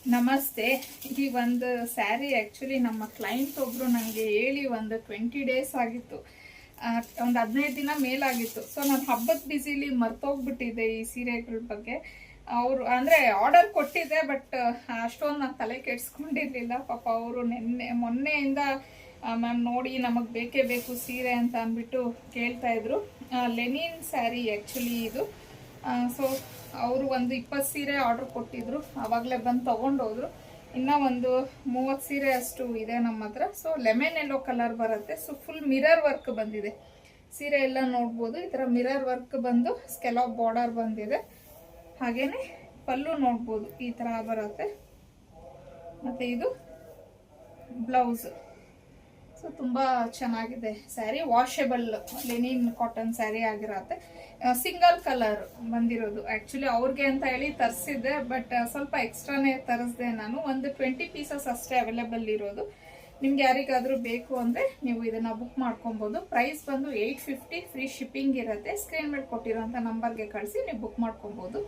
ನಮಸ್ತೆ. ಈ ಒಂದು ಸ್ಯಾರಿ ಆ್ಯಕ್ಚುಲಿ ನಮ್ಮ ಕ್ಲೈಂಟ್ ಒಬ್ಬರು ನನಗೆ ಹೇಳಿ ಒಂದು 20 ಡೇಸ್ ಆಗಿತ್ತು, ಒಂದು 15 ದಿನ ಮೇಲಾಗಿತ್ತು. ಸೊ ನಾನು ಹಬ್ಬದ ಬ್ಯುಸಿಲಿ ಮರ್ತೋಗ್ಬಿಟ್ಟಿದ್ದೆ ಈ ಸೀರೆಗಳ ಬಗ್ಗೆ. ಅವರು ಅಂದರೆ ಆರ್ಡರ್ ಕೊಟ್ಟಿದ್ದೆ, ಬಟ್ ಅಷ್ಟೊಂದು ನಾನು ತಲೆ ಕೆಡಿಸ್ಕೊಂಡಿರಲಿಲ್ಲ. ಪಾಪ ಅವರು ಮೊನ್ನೆಯಿಂದ ಮ್ಯಾಮ್ ನೋಡಿ ನಮಗೆ ಬೇಕೇ ಬೇಕು ಸೀರೆ ಅಂತ ಅಂದ್ಬಿಟ್ಟು ಕೇಳ್ತಾಯಿದ್ರು. ಲೆನಿನ್ ಸ್ಯಾರಿ ಆ್ಯಕ್ಚುಲಿ ಇದು. ಸೊ ಅವರು ಒಂದು 20 ಸೀರೆ ಆರ್ಡರ್ ಕೊಟ್ಟಿದ್ರು, ಆವಾಗಲೇ ಬಂದು ತೊಗೊಂಡೋದ್ರು. ಇನ್ನೂ ಒಂದು 30 ಸೀರೆ ಅಷ್ಟು ಇದೆ ನಮ್ಮ ಹತ್ರ. ಸೊ ಲೆಮನ್ ಎಲ್ಲೋ ಕಲರ್ ಬರುತ್ತೆ. ಸೊ ಫುಲ್ ಮಿರರ್ ವರ್ಕ್ ಬಂದಿದೆ ಸೀರೆ ಎಲ್ಲ ನೋಡ್ಬೋದು. ಈ ಥರ ಮಿರರ್ ವರ್ಕ್ ಬಂದು ಸ್ಕೆಲಾಪ್ ಬಾರ್ಡರ್ ಬಂದಿದೆ. ಹಾಗೇನೆ ಪಲ್ಲು ನೋಡ್ಬೋದು, ಈ ಥರ ಬರುತ್ತೆ. ಮತ್ತು ಇದು ಬ್ಲೌಸ್. ಸೊ ತುಂಬ ಚೆನ್ನಾಗಿದೆ sari. Washable linen cotton sari ಆಗಿರತ್ತೆ. ಸಿಂಗಲ್ ಕಲರ್ ಬಂದಿರೋದು. ಆ್ಯಕ್ಚುಲಿ ಅವ್ರಿಗೆ ಅಂತ ಹೇಳಿ ತರಿಸಿದ್ದೆ, ಬಟ್ ಸ್ವಲ್ಪ ಎಕ್ಸ್ಟ್ರಾನೇ ತರಿಸಿದೆ ನಾನು. ಒಂದು 20 ಪೀಸಸ್ ಅಷ್ಟೇ ಅವೈಲೇಬಲ್ ಇರೋದು. ನಿಮ್ಗೆ ಯಾರಿಗಾದರೂ ಬೇಕು ಅಂದರೆ ನೀವು ಇದನ್ನು ಬುಕ್ ಮಾಡ್ಕೊಬೋದು. ಪ್ರೈಸ್ ಬಂದು 850, ಫ್ರೀ ಶಿಪ್ಪಿಂಗ್ ಇರುತ್ತೆ. ಸ್ಕ್ರೀನ್ ಮೇಲೆ ಕೊಟ್ಟಿರೋಂಥ ನಂಬರ್ಗೆ ಕಳಿಸಿ ನೀವು ಬುಕ್ ಮಾಡ್ಕೊಬೋದು.